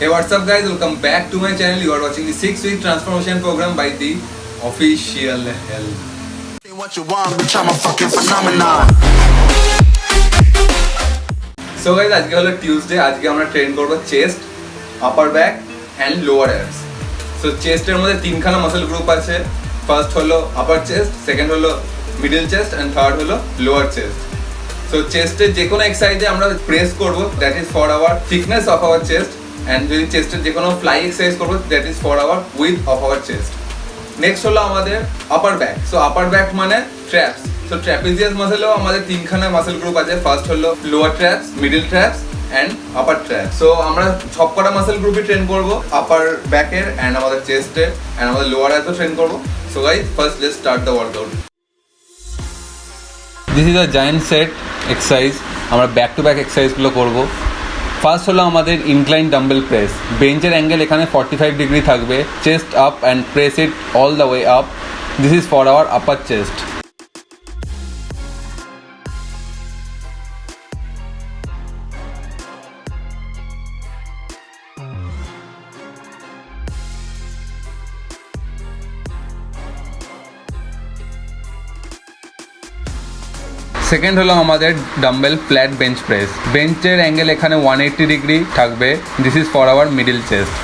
Hey, what's up guys? Welcome back to my channel. You are watching the 6-week transformation program by the official hell. What you want, bitch, I'm a fucking phenomenon. So guys, আজকে হলো Tuesday. আজকে আমরা train করব chest, upper back and lower abs. So চেস্টের মধ্যে তিনখানা muscle group আছে। First হলো আপার চেস্ট, সেকেন্ড হলো মিডল চেস্ট এন্ড থার্ড হলো লোয়ার চেস্ট। সো চেস্টের যে কোনো এক্সারসাইজে আমরা প্রেস করব, that is for our thickness of our chest. And যদি চেস্টের যে কোনো ফ্লাই এক্সারসাইজ করব, that is for our width of our chest. Next হলো আমাদের upper back. So upper back মানে ট্র্যাপস। সো ট্র্যাপিজিয়াস মাসেলেও আমাদের তিনখানা মাসেল গ্রুপ আছে। ফার্স্ট হলো lower traps, middle traps and upper traps. So আমরা সবকটা মাসেল গ্রুপই ট্রেন করব, আপার ব্যাকের এন্ড আমাদের চেস্টের এন্ড আমাদের লোয়ার অ্যাবসও ট্রেন করব। So guys, first let's start the workout. This is a giant set exercise. আমরা ব্যাক টু ব্যাক এক্সারসাইজগুলো করব। ফার্স্ট হলো আমাদের ইনক্লাইন ডাম্বেল প্রেস। বেঞ্চের অ্যাঙ্গেল এখানে 45 ডিগ্রি থাকবে। Chest up and press it all the way up. This is for hour upper chest. Second হলো আমাদের dumbbell flat bench press. বেঞ্চের অ্যাঙ্গেল এখানে 180 ডিগ্রি থাকবে। This is for our middle chest.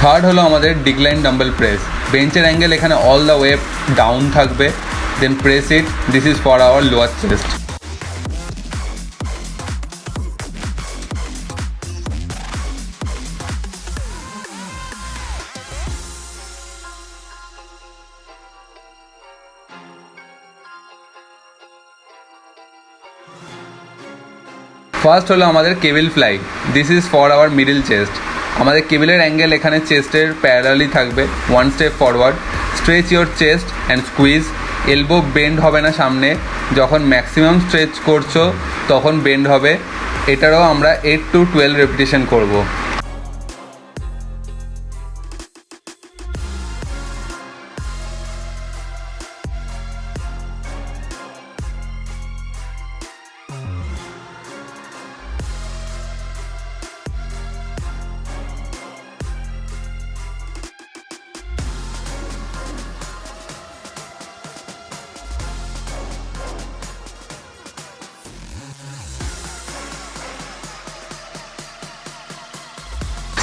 Third হলো আমাদের decline dumbbell press. বেঞ্চের angle এখানে all the way down থাকবে। Then press it. This is for our lower chest. First হলো আমাদের cable fly. This is for our middle chest. আমাদের কেবলের angle এখানে চেস্টের প্যারালালি থাকবে। One step forward, stretch your chest and squeeze. Elbow bend হবে না সামনে। যখন ম্যাক্সিমাম স্ট্রেচ করছো তখন বেন্ড হবে। এটারও আমরা 8 to 12 রেপিটেশন করব।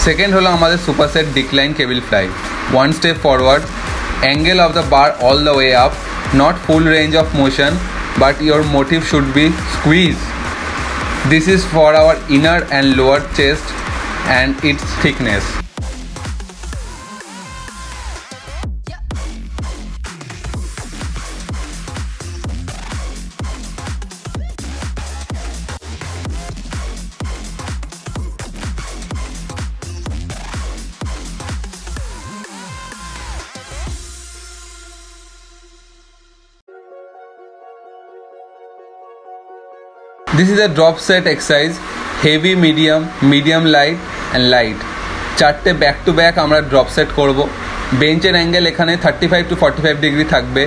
সেকেন্ড হলো আমাদের superset decline cable fly. One step forward, angle of the bar all the way up, not full range of motion, but your motive should be squeeze. This is for our inner and lower chest and its thickness. This is a drop set exercise, heavy, medium light and light। চারটে back to back আমরা drop set করব। বেঞ্চের angle এখানে 35 to 45 degree থাকবে।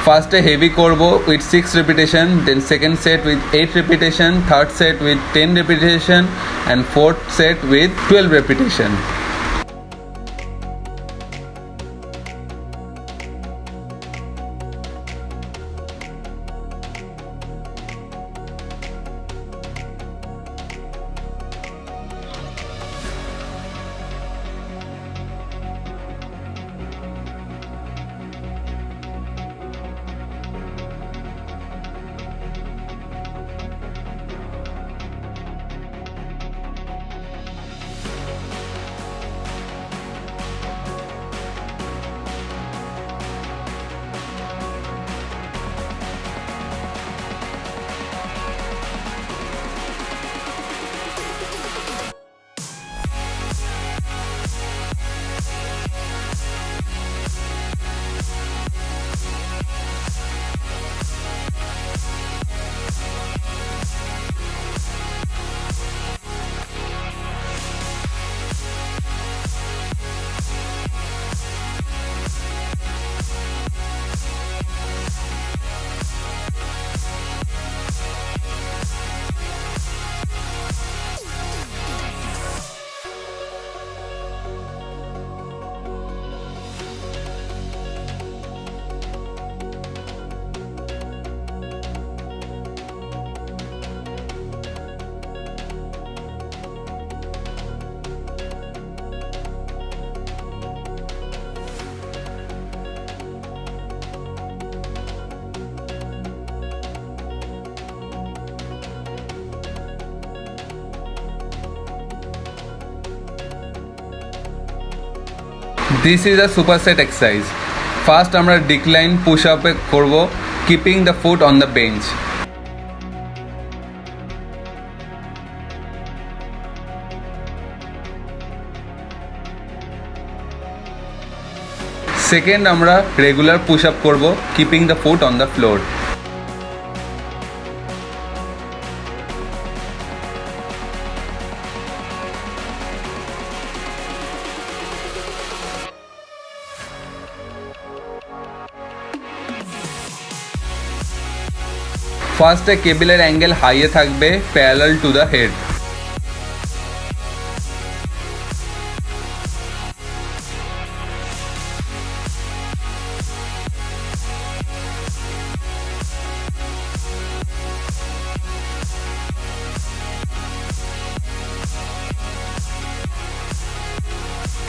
ফার্স্টে heavy করব with 6 repetition, then second set with 8 repetition, third set with 10 repetition and fourth set with 12 repetition. This is a superset exercise. First আমরা decline push আপে করবো, keeping the foot on the bench. Second আমরা regular push up করবো, keeping the foot on the floor. ফার্স্টে কেবিলের angle হাইয়ে থাকবে, parallel to the head.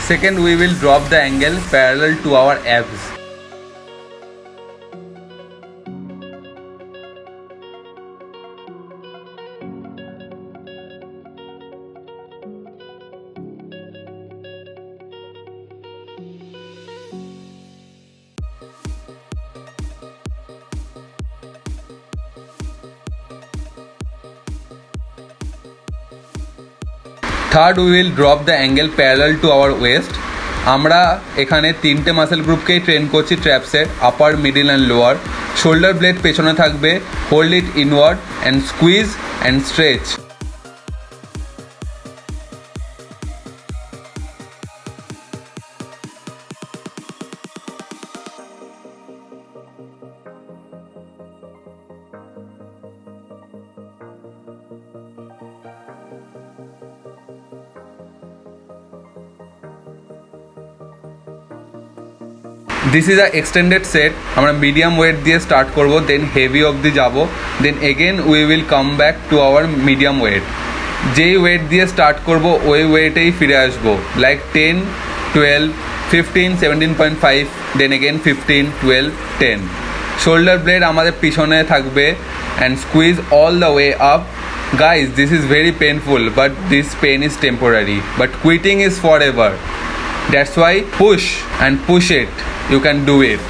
Second, we will drop the angle parallel to our abs. Third, we will drop the angle parallel to our waist. আমরা এখানে তিনটে muscle গ্রুপকেই train করছি ট্র্যাপসের, upper, middle and lower. Shoulder blade পেছনে থাকবে, hold it inward and squeeze and stretch. This is a extended set. আমরা medium weight দিয়ে স্টার্ট করব, দেন হেভি অবধি যাব, then again we will come back to our medium weight. যেই weight দিয়ে start করব ওই ওয়েটেই ফিরে আসবো, like 10, 12, 15, 17.5, then again 15, 12, 10। Shoulder blade আমাদের পিছনে থাকবে and squeeze all the way up. Guys, this is very painful, but this pain is temporary, but quitting is forever. That's why push and push it. You can do it.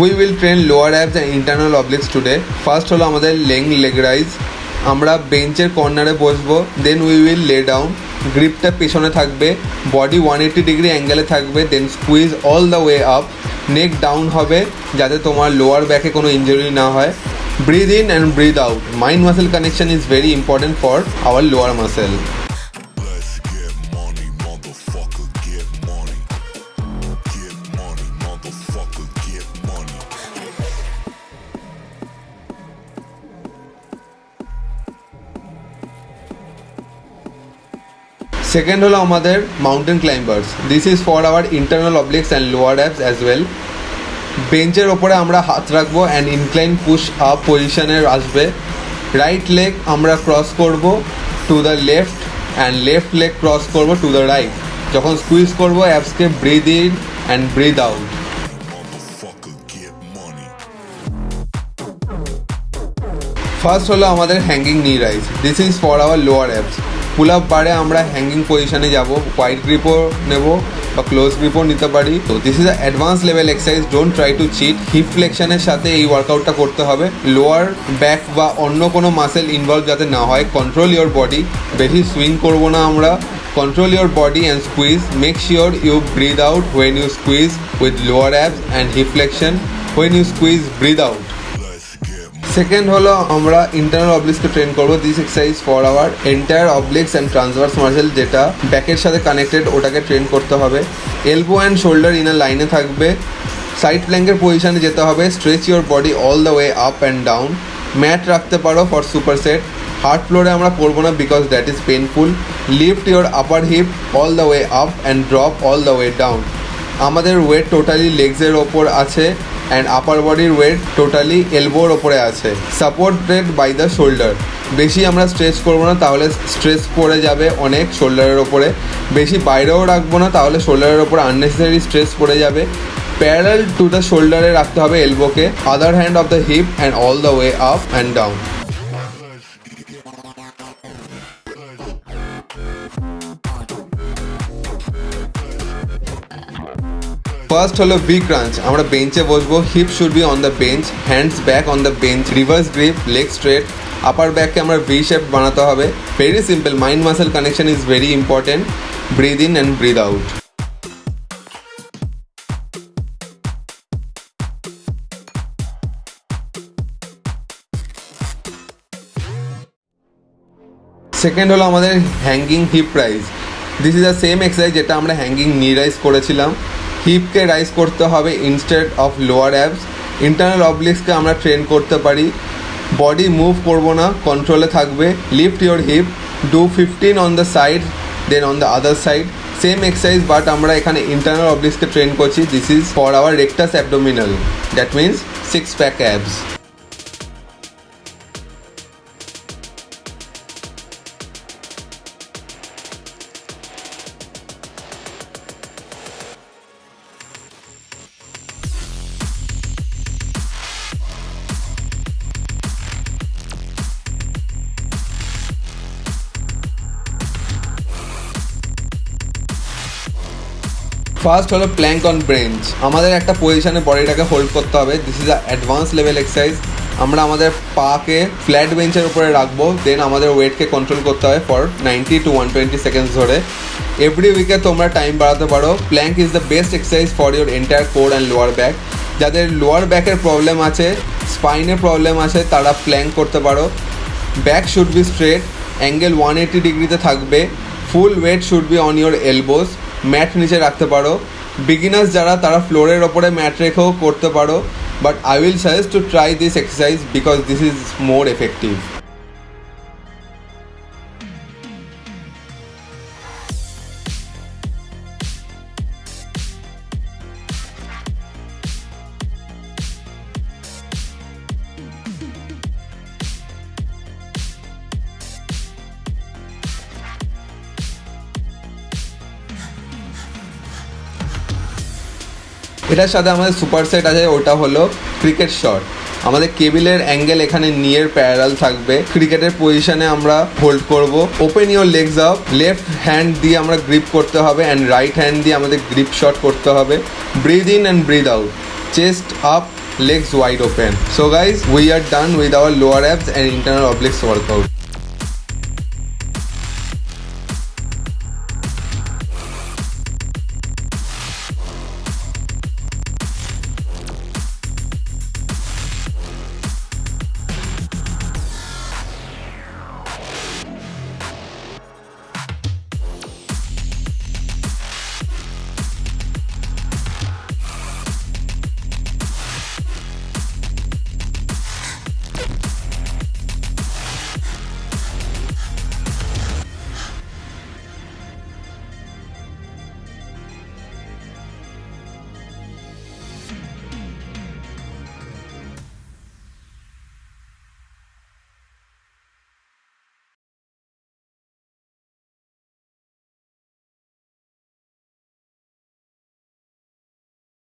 We will train lower abs and internal obliques today. First হলো আমাদের leg raise. আমরা বেঞ্চের কর্নারে বসবো, then we will lay down. গ্রিপটা পেছনে থাকবে, body 180 degree অ্যাঙ্গেলে থাকবে, then squeeze all the way up. Neck down হবে যাতে তোমার লোয়ার ব্যাকে কোনো ইনজুরি না হয়। Breathe in and breathe out. Mind muscle connection is very important for our lower muscle. Let's get money, motherfucker, get money. Get money, motherfucker, get money. Second হলো আমাদের mountain climbers. This is for our internal obliques and lower abs as well. বেঞ্চের ওপরে আমরা হাত রাখবো and incline push up পজিশনে আসবে। Right leg আমরা ক্রস করব to the left and left leg cross করব টু দ্য রাইট। যখন স্কুইজ করবো অ্যাবসকে breathe in and breathe out. Motherfucker, get money. First হলো আমাদের hanging knee raise. This is for our lower abs. Pull up বারে আমরা hanging পজিশনে যাব, ওয়াইড গ্রিপও নেব বা ক্লোজ গ্রিপও নিতে পারি। তো this is a advance level exercise, don't try to cheat. Hip ফ্লেকশনের সাথে এই ওয়ার্কআউটটা করতে হবে। লোয়ার ব্যাক বা অন্য কোনো মাসেল ইনভলভ যাতে না হয়। কন্ট্রোল ইওর বডি, বেশি সুইং করব না আমরা। Control your body and squeeze. Make sure you breathe out when you squeeze with lower abs and hip flexion. When you squeeze, breathe out. Let's get second হলো আমরা internal অবলিক্সকে train করবো। This exercise for our entire obliques and transverse muscle, যেটা ব্যাকের সাথে connected, ওটাকে train করতে হবে। এলবো অ্যান্ড শোল্ডার ইনার লাইনে থাকবে। সাইড প্ল্যাঙ্কের পজিশনে যেতে হবে। Stretch your body all the way up and down. Mat রাখতে পারো ফর সুপার সেট। হার্ড ফ্লোরে আমরা করবো না because that is painful. Lift your upper hip all the way up and drop all the way down. আমাদের weight totally লেগসের ওপর আছে অ্যান্ড আপার বডির ওয়েট টোটালি এলবোর ওপরে আছে, সাপোর্টেড বাই দ্য শোল্ডার। বেশি আমরা স্ট্রেচ করবো না, তাহলে স্ট্রেস পড়ে যাবে অনেক শোল্ডারের ওপরে। বেশি বাইরেও রাখবো না, তাহলে শোল্ডারের ওপর আননেসেসারি স্ট্রেস পড়ে যাবে। প্যারালাল টু দ্য শোল্ডারে রাখতে হবে এলবোকে, other hand of the hip and all the way up and down. First হলো ভি ক্রাঞ্চ। আমরা বেঞ্চে বসবো, hip should be on the bench, hands back on the bench, reverse grip, leg straight. Upper ব্যাককে আমরা V shape বানাতে হবে। Very simple, mind muscle connection is very important. Breathe in and breathe out. Second হলো আমাদের hanging hip raise. This is the same exercise যেটা আমরা hanging knee rise করেছিলাম। হিপকে raise করতে হবে instead of lower abs. Internal অবলিক্সকে আমরা train করতে পারি। বডি মুভ করবো না, কন্ট্রোলে থাকবে। Lift your hip, do 15 on the side then on the other side. Same exercise but আমরা এখানে ইন্টারনাল অবলিক্সকে ট্রেন করছি। This is for our rectus abdominal, that means 6 pack abs. First হলো প্ল্যাঙ্ক অন বেঞ্চ। আমাদের একটা পজিশনে বডিটাকে hold করতে হবে। This is a advance level exercise. আমরা আমাদের পাকে ফ্ল্যাট বেঞ্চের উপরে রাখবো, দেন আমাদের ওয়েটকে কন্ট্রোল করতে হবে ফর 90 to 120 সেকেন্ডস ধরে। এভরি উইকে তোমরা টাইম বাড়াতে পারো। Plank is the best exercise for your entire core and lower back. যাদের লোয়ার ব্যাকের প্রবলেম আছে, স্পাইনের প্রবলেম আছে, তারা প্ল্যাঙ্ক করতে পারো। Back should be straight, angle 180 ডিগ্রিতে থাকবে। Full weight should be on your elbows. Mat নিচে রাখতে পারো। বিগিনার্স যারা, তারা ফ্লোরের ওপরে ম্যাট রেখেও করতে পারো, but I will suggest to try this exercise because this is more effective. এটার সাথে আমাদের সুপার সেট আছে, ওটা হলো ক্রিকেট শট। আমাদের কেবিলের অ্যাঙ্গেল এখানে নিয়ের প্যারালাল থাকবে। ক্রিকেটের পজিশনে আমরা হোল্ড করব। Open your legs up, left hand দিয়ে আমরা গ্রিপ করতে হবে অ্যান্ড রাইট হ্যান্ড দিয়ে আমাদের গ্রিপ শট করতে হবে। Breathe in and breathe out, chest up, legs wide open. So guys, we are done with our lower abs and internal obliques workout.